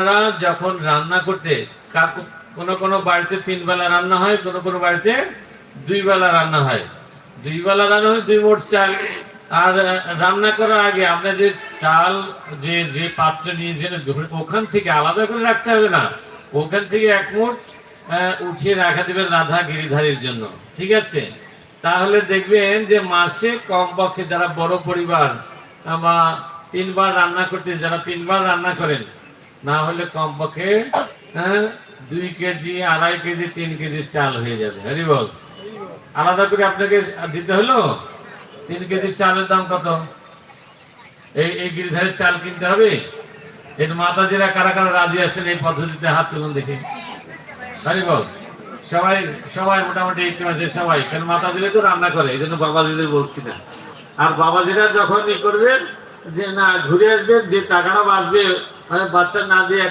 আপনারা যখন রান্না করতে কোনো কোনো বাড়িতে 3 বেলা রান্না হয়, কোনো কোনো বাড়িতে 2 বেলা রান্না হয়। 2 বেলা রান্না হয় 2 মোট চাল। আর রান্না করার আগে আপনার যে চাল যে পাত্রে নিয়েছেন ওখান থেকে আলাদা করে রাখতে হবে না, ওখান থেকে 1 মুঠ উঠিয়ে রাখা দেবেন রাধা গিরিধারীর জন্য। ঠিক আছে? তাহলে দেখবেন যে মাসে কমপক্ষে যারা বড় পরিবার বা 3 বার রান্না করতে, যারা 3 বার রান্না করেন, না হলে কমপক্ষে 2 কেজি 2.5 কেজি 3 কেজি চাল হয়ে যাবে। হরি বল। আলাদা করে আপনাকে দিতে হলো। 3 কেজি চালের দাম কত? এই গিরিধারের চাল কিনতে হবে। এর মাতাজিরা কারা কারা রাজি আছেন এই পদ্ধতিতে? হাত তুলুন দেখি। হরি বল। সবাই সবাই মোটামুটি একটু আছে সবাই, কারণ মাতাজিরা তো রান্না করে, এই জন্য বাবাজিদের বলছি না। আর বাবাজিরা যখন করবেন যে না ঘুরে আসবেন, যে টাকাটা বাঁচবে বাচ্চা না দিয়ে